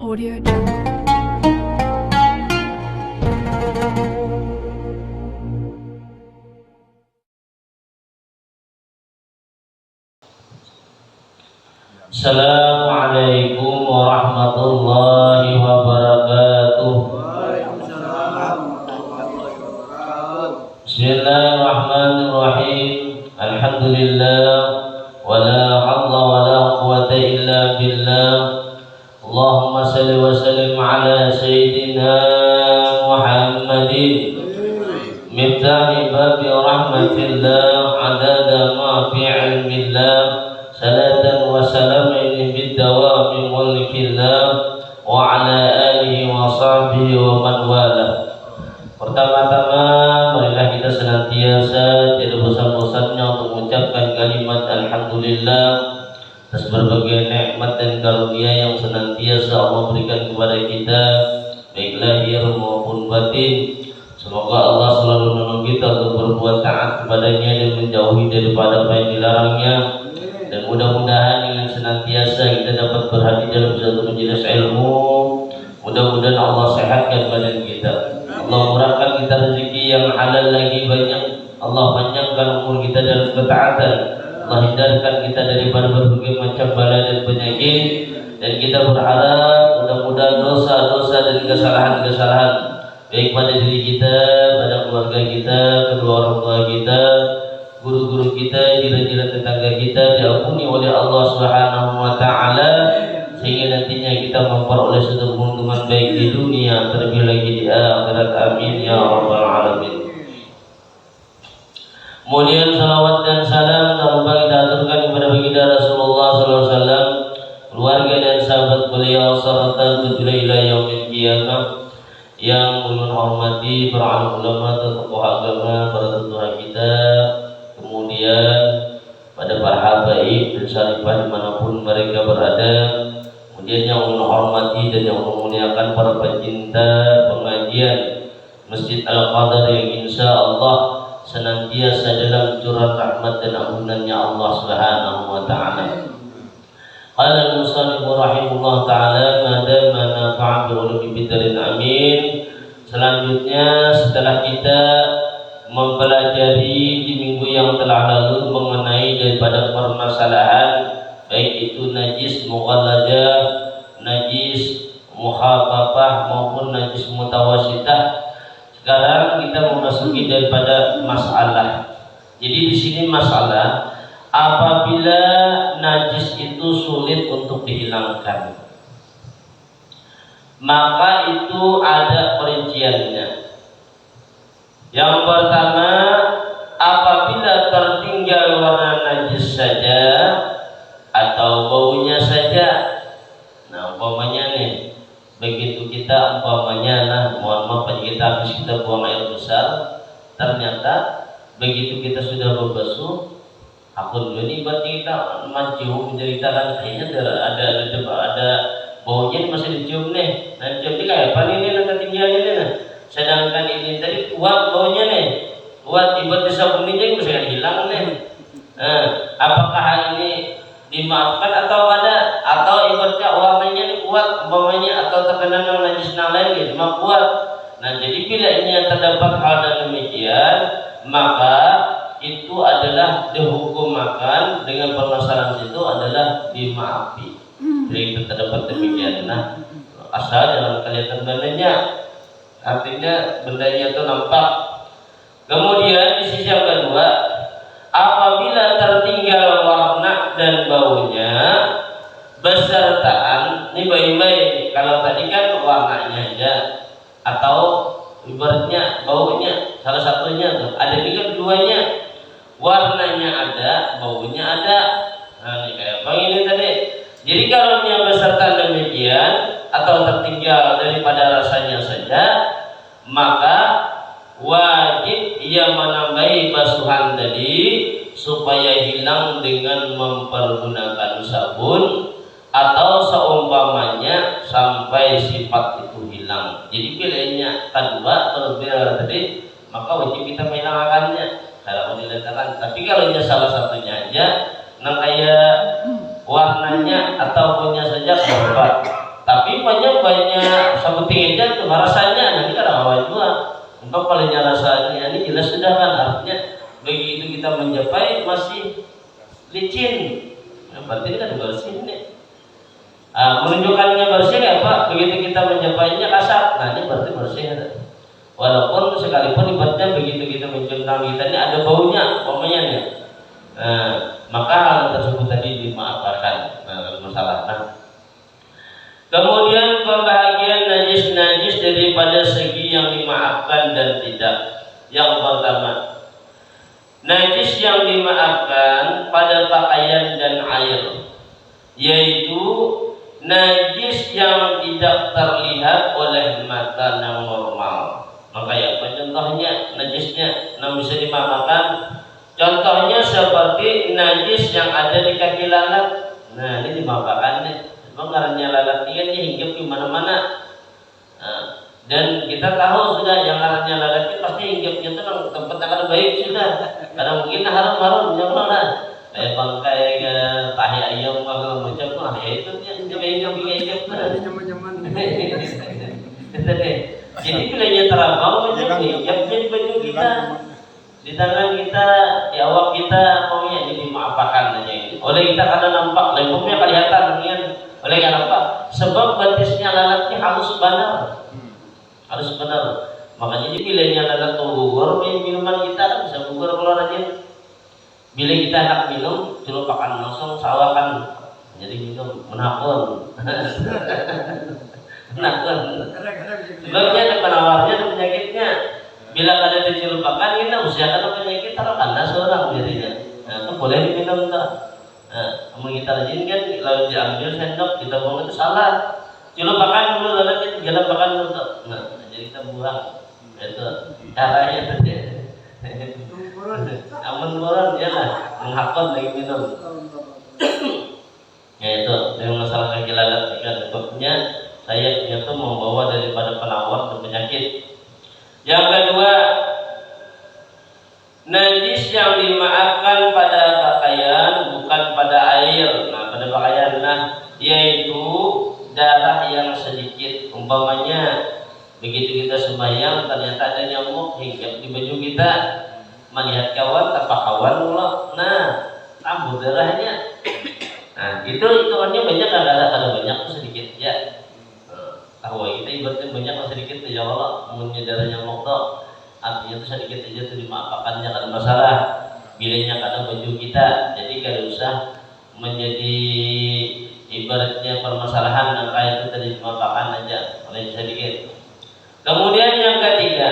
Audio Jungle. Assalamualaikum warahmatullahi wabarakatuh. Bismillahirrahmanirrahim. Alhamdulillah. Wala hawla wala quwwata illa billah. Allahumma salli wa sallim ala sayyidina Muhammadin miftahi babi rahmatillah adada ma fi ilmillah. Salatan wa salamin bidawami mulkillah wa ala alihi wa sahbihi wa man wala. Pertama-tama marilah kita senantiasa tidak bosan-bosannya untuk mengucapkan kalimat alhamdulillah atas berbagai nikmat dan karunia yang senantiasa Allah berikan kepada kita baik lahir maupun batin. Semoga Allah selalu menolong kita untuk berbuat taat kepadanya dan menjauhi daripada apa yang dilarangnya. Dan mudah-mudahan dengan senantiasa kita dapat berhati dalam satu majelis ilmu. Mudah-mudahan Allah sehatkan badan kita, Allah murahkan kita rezeki yang halal lagi banyak, Allah panjangkan umur kita dalam ketaatan, Allah hindarkan kita daripada berbagai macam bala dan penyakit. Dan kita berharap mudah-mudahan dosa-dosa dan kesalahan-kesalahan baik pada diri kita, pada keluarga kita, kedua orang tua kita, guru-guru kita, jiran-jiran tetangga kita diampuni oleh Allah Subhanahu wa taala, sehingga nantinya kita memperoleh satu keuntungan baik di dunia terlebih lagi di akhirat. Amin ya rabbal alamin. Kemudian salawat dan salam tak lupa kita aturkan kepada baginda Rasulullah sallallahu alaihi wasallam, keluarga dan sahabat beliau serta tujuh ila yaumil qiyamah. Yang ulun hormati para ulama, tokoh agama, para tetua kita, kemudian pada para habaib dan salifah dimanapun mereka berada. Kemudian yang ulun hormati dan yang memuliakan para pecinta pengajian Masjid Al-Qadar yang insya Allah senantiasa dalam curah rahmat dan ampunannya Allah Subhanahu wa taala. Qala al-musannif rahimahullah taala madama nafa'a bi ulumi bidarin amin. Selanjutnya setelah kita mempelajari di minggu yang telah lalu mengenai daripada permasalahan baik itu najis mughalladah, najis mukhafafah maupun najis mutawasitah. Sekarang kita memasuki daripada masalah. Jadi di sini masalah apabila najis itu sulit untuk dihilangkan, maka itu ada perinciannya. Yang pertama, apabila tertinggal warna najis saja atau baunya saja. Nah, umpamanya nih, begitu kita umpamanya mohon maaf kita habis kita buang air besar, ternyata begitu kita sudah berbasuh, aku dulu ini berarti kita mencium menceritakan kayaknya ada baunya masih dicium nih. Nah, cium ini kayak apa nih nanti tinggalnya nih. Nah. Sedangkan ini tadi kuat baunya nih, kuat tiba-tiba sabun ini bisa hilang nih. Nah, apakah hal ini dimaafkan atau ibaratnya warnanya ini kuat umpamanya atau terkena najis lain gitu mah kuat. Nah, jadi bila ini terdapat hal demikian, maka itu adalah dihukumakan dengan permasalahan itu adalah dimaafi. Jadi itu terdapat demikian. Nah, asal jangan kelihatan bendanya, artinya bendanya itu nampak. Kemudian di sisi yang kedua, apabila tertinggal warna dan baunya besertaan, ini baik-baik. Kalau tadi kan warnanya aja atau ibaratnya baunya salah satunya tuh, ada ini kan keduanya, warnanya ada, baunya ada. Nah, ini kayak apa ini tadi. Jadi kalau yang beserta demikian atau tertinggal daripada rasanya saja, maka wajib ia menambahi basuhan tadi supaya hilang dengan mempergunakan sabun atau seumpamanya sampai sifat itu hilang. Jadi pilihannya kedua berbeda tadi, maka wajib kita menghilangkannya kalau diletakkan. Tapi kalau hanya salah satunya aja, nah kayak warnanya atau punya saja korban. Tapi banyak sebutin aja tuh rasanya nanti kan awal juga untuk palingnya rasanya ini jelas sudah kan artinya begitu kita mencapai masih licin berarti kan bersih nih menunjukkannya bersih kayak apa begitu kita mencapainya kasar nah ini berarti bersih walaupun sekalipun ibaratnya begitu kita mencium kita ini ada baunya umpamanya nih maka hal tersebut tadi dimaafkan masalah kemudian pembahagian najis daripada segi yang dimaafkan dan tidak. Yang pertama, najis yang dimaafkan pada pakaian dan air, yaitu najis yang tidak terlihat oleh mata yang normal. Maka ya, contohnya najisnya yang bisa dimaafkan. Contohnya seperti najis yang ada di kaki lalat. Nah, ini dimaafkan nih. Mengarahnya lalat dia hinggap di mana-mana. Dan kita tahu sudah yang arahnya lalat itu pasti hinggapnya itu tempat yang ada baik sudah. Karena mungkin harum-harum yang mana. Kayak bangkai tahi ayam atau macam lah ya itu dia hinggap. Jadi bilanya terabang macam hinggapnya di baju kita, di tangan kita, di awak kita, pokoknya jadi dimaafkan aja ini. Oleh kita kadang nampak, lembutnya kelihatan mungkin. Oleh karena apa? Sebab batisnya lalatnya halus benar. Harus benar. Makanya jadi bilanya lalat gugur, minuman kita kan bisa gugur keluar aja. Bila kita hendak minum, celupakan langsung sawakan. Jadi minum menakun. Menakun. Sebabnya ada penawarnya ada penyakitnya. Bila ada dicelupakan kita usahakan penyakit terkena seorang dirinya. Nah, itu boleh diminum tak? Namun kita rajin kan lalu diambil sendok kita buang itu salah. Celupakan dulu lalu kita jalan dulu. Nah, jadi kita buang. Itu caranya saja. Amun buron ya lah menghakon lagi minum. Ya itu dengan masalah kaki lalat juga sebabnya saya itu membawa daripada penawar dan penyakit. Yang kedua, najis yang dimaafkan pada pakaian bukan pada air. Nah, pada pakaian yaitu darah yang sedikit. Umpamanya begitu kita sembahyang ternyata ada nyamuk hinggap di baju kita, melihat kawan tanpa kawan pula. Nah, tambah darahnya. Nah, itu hitungannya banyak ada banyak sedikit ya. Tahu kita ibaratnya banyak atau sedikit ya Allah, umumnya darah nyamuk tuh. Artinya itu sedikit aja tuh dimaafkannya karena masalah bilanya karena baju kita, jadi kalau usah menjadi ibaratnya permasalahan yang kayak itu tadi dimaafkan aja oleh sedikit. Kemudian yang ketiga,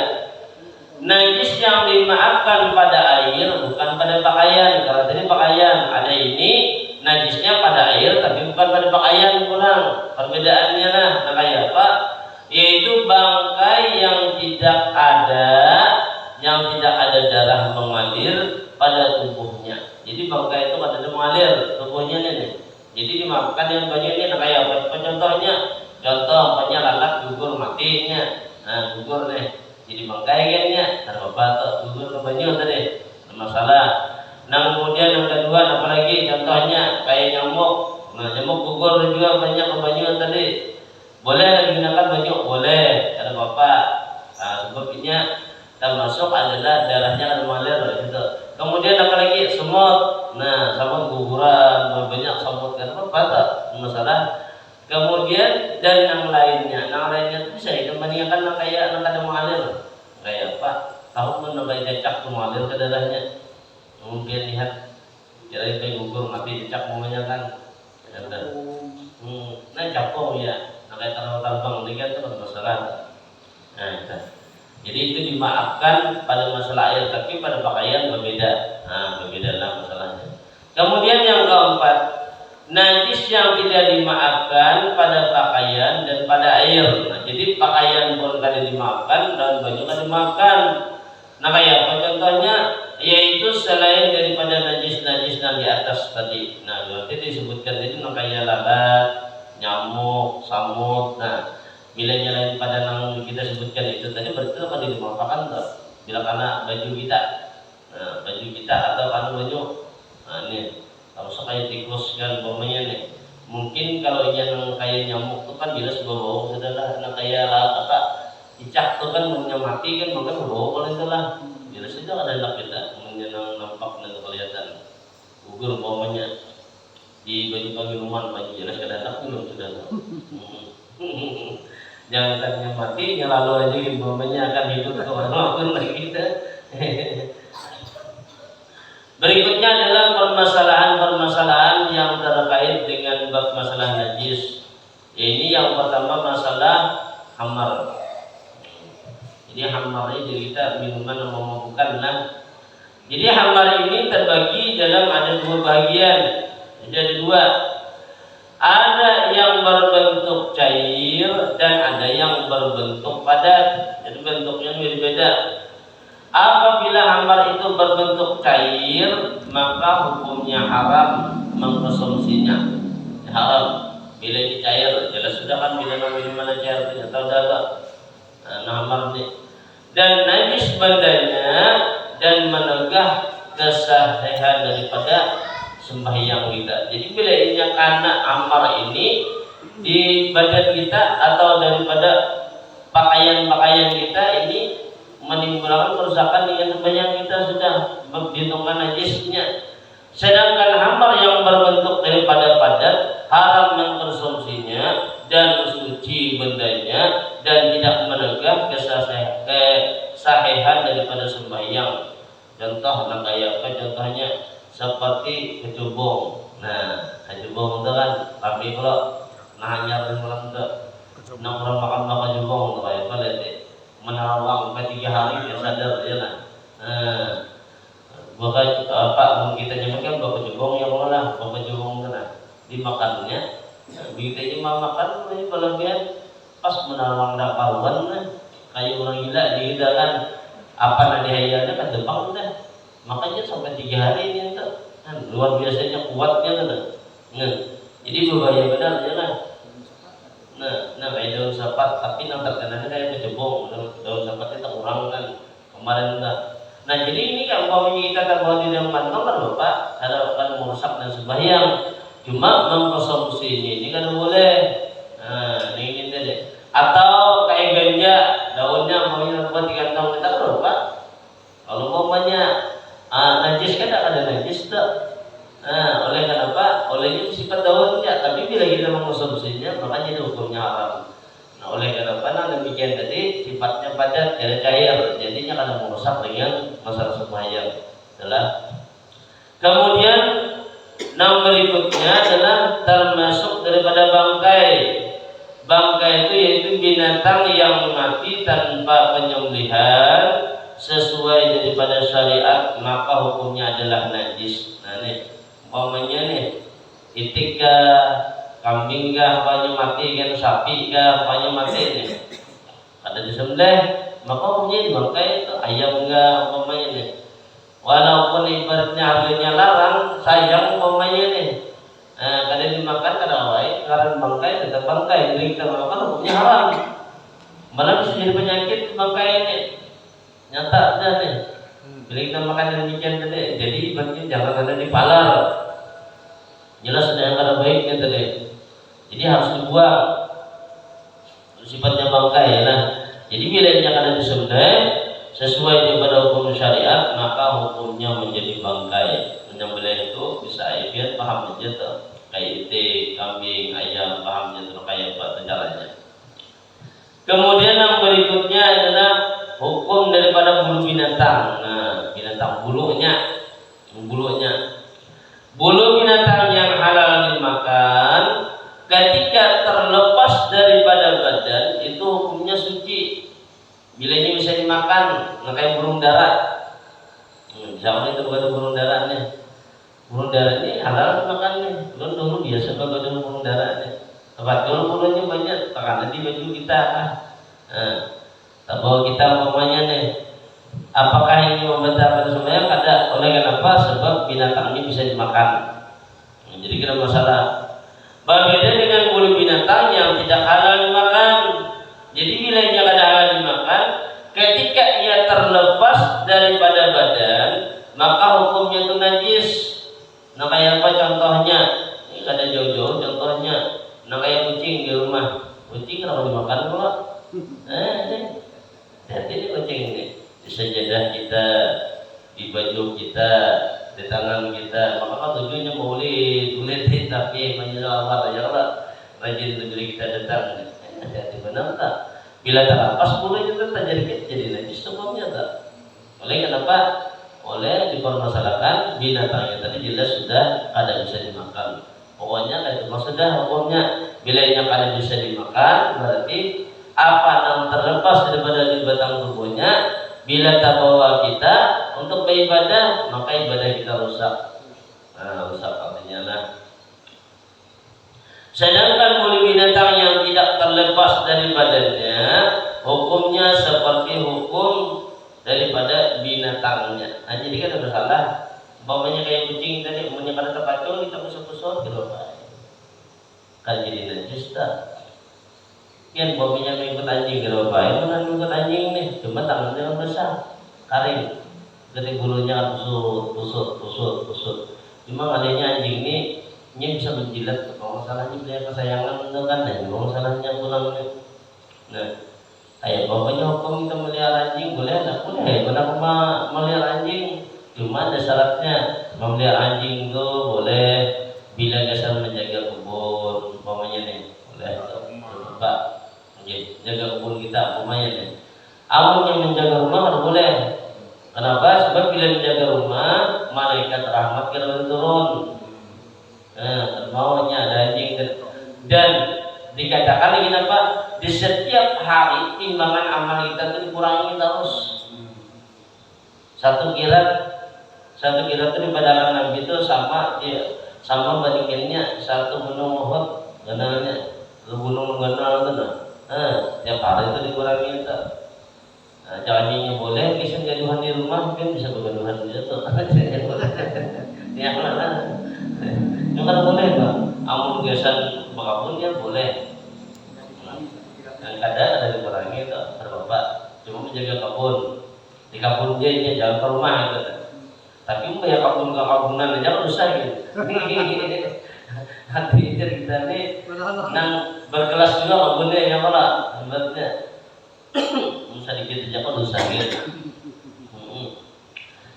najis yang dimaafkan pada air bukan pada pakaian. Kalau tadi pakaian ada ini najisnya pada air tapi bukan pada pakaian pulang. Perbedaannya kayak apa? Yaitu bangkai yang tidak ada darah mengalir pada tubuhnya. Jadi bangkai itu ada mengalir tubuhnya nih. Jadi dimaafkan yang banyak ini kayak apa? Contoh lalat gugur matinya. Nah, gugur nih. Jadi bangkai kayaknya apa tuh gugur ke banyu tadi. Masalah. Nah, kemudian yang kedua apalagi contohnya kayak nyamuk. Nah, nyamuk gugur juga banyak ke banyu tadi. Boleh digunakan banyak, boleh, ada apa-apa. Nah, sebabnya termasuk adalah darahnya akan mengalir gitu. Kemudian apalagi semut. Nah, semut guguran, banyak semut kan apa masalah. Kemudian dan yang lainnya itu bisa dibandingkan kayak ada mengalir. Kayak apa? Tahu menambah cecak mengalir ke darahnya. Mungkin lihat kira itu gugur mati cecak namanya kan. Nah, capung ya. Kayak terbang ini kan itu masalah. Nah, itu. Jadi itu dimaafkan pada masalah air, tapi pada pakaian berbeda. Nah, berbeda masalahnya. Kemudian yang keempat, najis yang tidak dimaafkan pada pakaian dan pada air. Nah, jadi pakaian pun kadang dimaafkan dan baju kan dimaafkan. Nah, kayak apa contohnya? Yaitu selain daripada najis-najis yang di atas tadi. Nah, berarti disebutkan itu kayak lalat, nyamuk, samut. Nah, bila nyalain pada yang kita sebutkan itu tadi berarti apa dimaafkan tuh? Bila karena baju kita, atau karena baju, nah ini kalau sekali tikus kan bomnya nih, Mungkin kalau yang kayak nyamuk tuh kan jelas bau sudahlah, nah kayak apa cicak tuh kan punya mati kan maka bau kalau itulah jelas itu ada anak kita menyenang nampak dan kelihatan gugur umpamanya di baju minuman baju jelas ada anak minum sudah tahu. Jangan tanya mati lalu aja umpamanya akan hidup kemana lagi kita. Berikutnya adalah permasalahan-permasalahan yang terkait dengan bab masalah najis. Ini yang pertama masalah hamar. Jadi hamar ini kita minuman yang memabukkan lah. Jadi hamar ini terbagi dalam ada dua bagian. Jadi ada dua. Ada yang berbentuk cair dan ada yang berbentuk padat. Jadi bentuknya berbeda. Apabila hambar itu berbentuk cair, maka hukumnya haram mengkonsumsinya. Haram. Bila ini cair, jelas sudah kan bila minuman cair ternyata udah nah hambar ini. Dan najis badannya dan menegah kesahihan daripada sembahyang kita. Jadi bila ini karena hambar ini di badan kita atau daripada pakaian-pakaian kita ini menimbulkan kerusakan dengan sembahyang kita sudah dihitungkan najisnya. Sedangkan hambar yang berbentuk daripada padat haram mengkonsumsinya dan suci bendanya dan tidak menegah kesahihan daripada sembahyang. Contoh kayak apa contohnya seperti kecubung. Nah, kecubung itu kan tapi kalau nanya dan malam itu nongkrong makan kecubung itu kayak apa lihat menarawang sampai 3 hari dia sadar ya lah. Bukan apa kita nyebutkan bapak jebong yang mana bapak jebong sana dimakannya. Begitu mau makan ini kelebihan pas menarawang dakaruan kayak orang gila di kan apa nanti hayalnya kan Jepang udah makanya sampai 3 hari ini tuh luar biasanya kuatnya tuh. Jadi berbahaya benar ya lah. Nah kayak daun sapat tapi yang terkenalnya kayak kecebong daun sapat itu kurang kan kemarin enggak. Nah jadi ini kan umpamanya kita terbawa di dalam kantong kan bapak ada akan merusak dan sembahyang cuma mengkonsumsi ini kan boleh. Nah ini deh atau kayak ganja daunnya umpamanya buat di kantong kita kan bapak kalau umpamanya najis kan ada najis tuh. Oleh kenapa? Olehnya sifat daunnya, tapi bila kita mengkonsumsinya maka jadi hukumnya haram. Nah, oleh kenapa? Nah demikian tadi sifatnya padat, tidak cair, jadinya akan merusak dengan masalah sembahyang. Kemudian yang berikutnya adalah termasuk daripada bangkai. Bangkai itu yaitu binatang yang mati tanpa penyembelihan sesuai daripada syariat maka hukumnya adalah najis. Nah nih umpamanya nih itik kambing apanya mati kan sapi apanya mati nih ada disembelih maka hukumnya bangkai itu ayam umpamanya nih walaupun ibaratnya harganya larang sayang umpamanya nih kadang dimakan kadang lain karena bangkai tetap bangkai jadi kita makan hukumnya haram malah bisa jadi penyakit bangkai ini nyata aja nih bila kita makan demikian tadi jadi ibaratnya jangan ada dipalar jelas ada yang kada baiknya tadi jadi harus dibuang sifatnya bangkai ya nah jadi bila ini kada disembelih sesuai daripada hukum syariat maka hukumnya menjadi bangkai. Menyembelih itu bisa biar paham aja tuh kayak itik, kambing, ayam paham aja tuh kayak apa caranya. Kemudian yang berikutnya adalah hukum daripada bulu binatang. Nah, binatang bulunya. Bulu binatang yang halal dimakan ketika terlepas daripada badan itu hukumnya suci. Bila ini bisa dimakan, kayak burung dara. Misalnya itu bukan burung dara nih. Burung dara ini halal dimakan nih. Dulu biasa kalau ada burung dara nih. Tempat dulu burungnya banyak, karena di baju kita. Bahwa kita umpamanya nih apakah ini membatalkan sembahyang? Kada. Oleh kenapa? Sebab binatang ini bisa dimakan. Jadi kira masalah. Berbeda dengan bulu binatang yang tidak halal dimakan. Jadi bila ia kada halal dimakan, ketika ia terlepas daripada badan, maka hukumnya itu najis. Nah kayak apa contohnya? ada jauh-jauh. Contohnya, kayak kucing di rumah. Kucing kenapa dimakan pula? Hati ini kucing ini. Di sajadah kita, di baju kita, di tangan kita. Maka kan tujuannya maulid tapi menyesalkan ya Allah. Rajin negeri kita datang. Hati-hati benar tak? Bila terlepas boleh juga jadi najis hukumnya tak? Oleh kenapa? Oleh dipermasalahkan binatangnya tadi jelas sudah ada bisa dimakan. Pokoknya itu maksudnya hukumnya bila yang ada bisa dimakan berarti apa yang terlepas daripada di batang tubuhnya bila tak bawa kita untuk beribadah maka ibadah kita rusak. Rusak artinya lah. Sedangkan kulit binatang yang tidak terlepas dari badannya, hukumnya seperti hukum daripada binatangnya. Nah, jadi kan ada salah. Umpamanya kayak kucing tadi, umumnya pada terpacu kita pusat-pusat gitu kan jadi najis tak? Kan umpamanya mengikut anjing gitu Pak, mana mengikut anjing nih? Cuma tangannya besar, kering, jadi bulunya kan pusut. Cuma adanya anjing ini bisa menjilat. Kalau masalahnya dia kesayangan itu kan, kalau masalahnya pulang nih. Nah, kayak bapaknya hukum kita melihara anjing boleh tak boleh? Kenapa melihara anjing? Cuma ada syaratnya. Memelihara anjing itu boleh bila dasar menjaga kebun, umpamanya nih, boleh coba jaga kebun kita, umpamanya nih. Amun yang menjaga rumah harus boleh. Kenapa? Sebab bila menjaga rumah, malaikat rahmat kita turun. Maunya ada anjing dan dikatakan ini apa? Di setiap hari timbangan amal kita itu dikurangi terus. Satu kirat itu di badan Nabi itu sama bandingannya satu gunung Uhud ganalnya, gunung ganal itu tiap hari itu dikurangi itu. Jangannya boleh kisah gaduhan di rumah mungkin bisa bergaduhan di situ. Ya mana? Yang kan boleh Pak. Amun biasa berkebunnya boleh. Dan kadang ada dikurangi itu berbapak. Cuma menjaga kebun. Di kebun dia jangan ke rumah gitu. Tapi ya kabunan aja kan usah gitu. Nanti kita nih nang berkelas juga kebunnya ya malah sebenarnya. Sedikit aja kan usah gitu.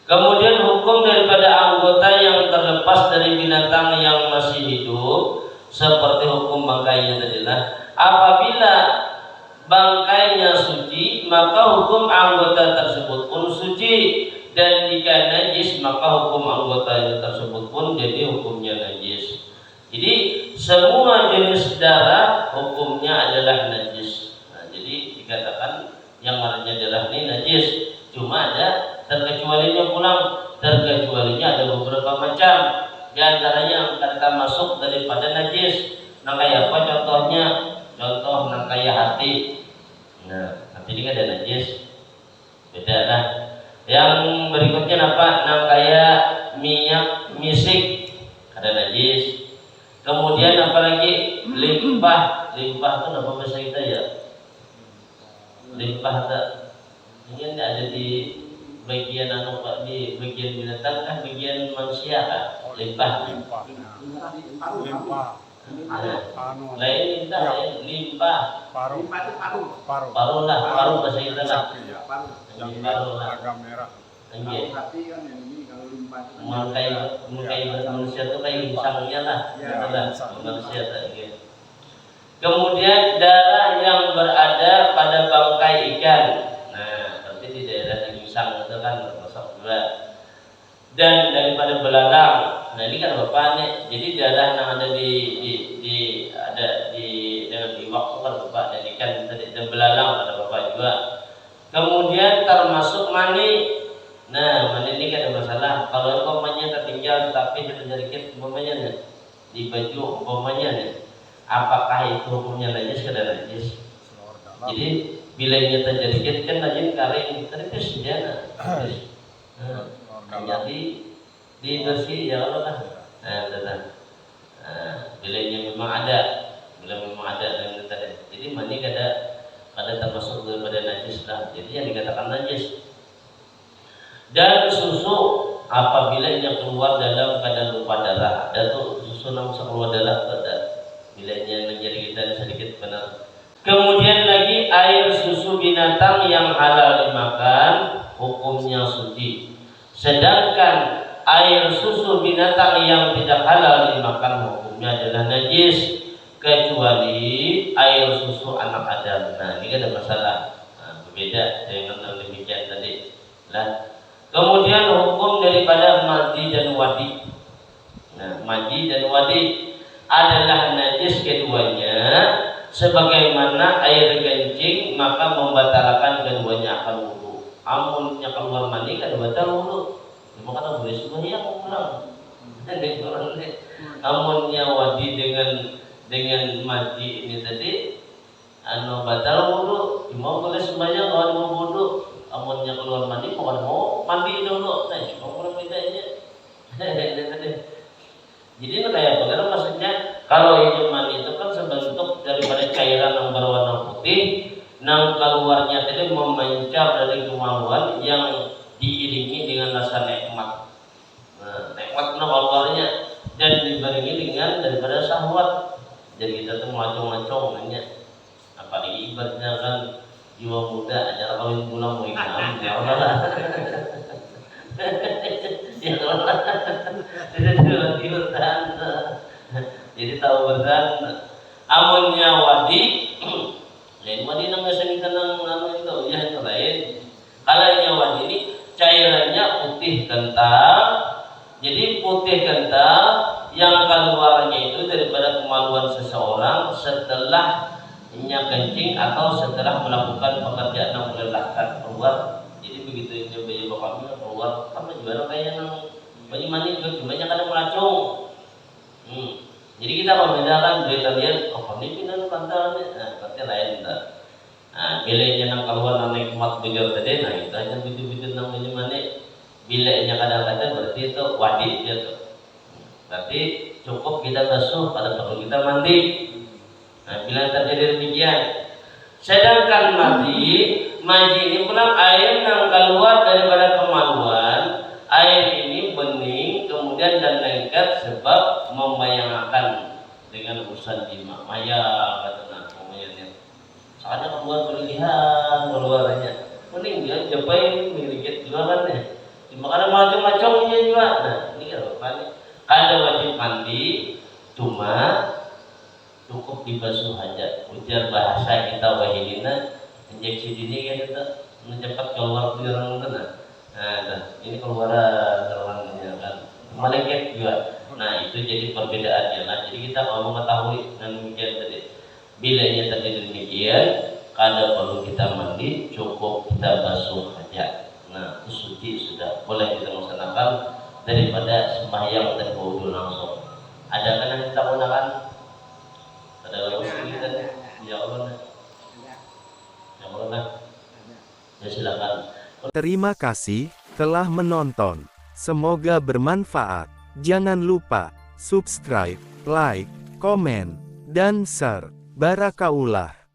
Kemudian hukum daripada anggota yang terlepas dari binatang yang masih hidup seperti hukum bangkainya tadilah. Apabila bangkainya suci maka hukum anggota tersebut pun suci, dan jika najis maka hukum anggota tersebut pun jadi hukumnya najis. Jadi semua jenis darah hukumnya adalah najis. Nah, jadi dikatakan yang namanya darah ini najis. Cuma ada terkecualinya terkecualinya ada beberapa macam. Di antaranya yang kata masuk daripada najis. Nah kayak apa contohnya? Contoh nah kayak hati. Nah hati ini ada najis. Beda lah. Yang berikutnya apa? Nah kayak minyak misik ada najis. Kemudian apalagi limpah itu apa bahasa kita ya? Limpah ini ada di bagian di bagian binatang kan, bagian manusia kan, limpah. Lain kita limpah. Paru lah bahasa kita lah. Paru lah. Agak merah. Mengkai manusia itu kayak insangnya lah, manusia tadi. Kemudian darah yang berada pada bangkai ikan. Nah, tapi di daerah insang itu kan termasuk juga. Dan daripada belalang. Nah, ini kan bapaknya. Jadi darah yang ada di dengan iwak itu kan bapak dan ikan tadi, dan belalang ada bapak juga. Kemudian termasuk mani. Nah, mani ini kan ada masalah. Kalau umpamanya tertinggal tapi sedikit umpamanya di baju umpamanya apakah itu hukumnya najis kada najis? Jadi bila ini terjadi kan najis kering terus saja jadi di bersih ya Allah lah. Bila ini memang ada yang tadi. Jadi mani kada termasuk daripada najis lah. Jadi yang dikatakan najis. Dan susu apabila ia keluar dalam keadaan lupa darah, ada tuh susu sunam sekeluar darah pada bilanya menjadi kita sedikit benar. Kemudian lagi air susu binatang yang halal dimakan hukumnya suci. Sedangkan air susu binatang yang tidak halal dimakan hukumnya adalah najis kecuali air susu anak Adam. Nah, ini ada masalah. Nah, berbeda dengan yang demikian tadi. Nah, kemudian hukum daripada madi dan wadi. Nah, madi dan wadi adalah najis keduanya, sebagaimana air kencing maka membatalkan keduanya akan wudu. Amunnya keluar mani kan batal wudu. Maka tak boleh sembahyang ulang. Amunnya wadi dengan madi ini tadi anu batal wudu, mau boleh sembahyang kalau mau wudu. Amunnya keluar mandi mau mandi dulu. Nah, apa bedanya? Jadi itu kayak bagaimana maksudnya kalau ini mani itu kan sebentuk daripada cairan yang berwarna putih, yang keluarnya tadi memancar dari kemaluan yang diiringi dengan rasa nikmat. Nah, nikmat keluarnya dan dibarengi dengan daripada syahwat. Jadi kita tuh ngacung-ngacung nanya. Apalagi ibaratnya kan jiwa muda ajar kawin pulang mau ikam ya Allah lah. Ya Allah. Jadi tahu berdan amunnya wadi lain wadi nang senikan nang itu ya itu lain. Kalau wadi ini cairannya putih kental. Jadi putih kental yang keluarnya itu daripada kemaluan seseorang setelah kencing atau setelah melakukan pekerjaan yang melelahkan keluar. Jadi begitu itu bayi bakal keluar kan juara kayak yang bayi mani juga cuma kadang melacung. Jadi kita membedakan dari kalian ini pindah kantalnya, berarti lain dah. Bilanya yang keluar nang nikmat beliau tadi, nah itu aja begitu namanya mani. Bilanya kadang-kadang berarti itu wadi dia tuh. Berarti cukup kita basuh pada perlu kita mandi. Nah, bila terjadi demikian, sedangkan madi ini pula air yang keluar daripada kemaluan, air ini bening kemudian dan lengket sebab membayangkan dengan urusan jima maya katanya umayanya. Soalnya keluar berlebihan keluarnya, bening dia japai sedikit keluarannya. Cuma karena macam-macamnya juga. Nah, ini kan ada wajib mandi, cuma cukup dibasuh aja. Ujar bahasa kita wahilina injeksi dini kan itu mencepat keluar orang itu. Nah, ini keluarannya kan malaikat juga. Nah, itu jadi perbedaannya. Nah, jadi kita mau mengetahui dan demikian tadi. Bilanya tadi demikian, kada perlu kita mandi, cukup kita basuh aja. Nah, itu suci sudah boleh kita laksanakan daripada sembahyang dan wudu langsung. Ada kan yang kita gunakan? Ada kita ya Allah. Ya Allah. Ya silakan. Terima kasih telah menonton. Semoga bermanfaat. Jangan lupa subscribe, like, komen, dan share. Barakaullah.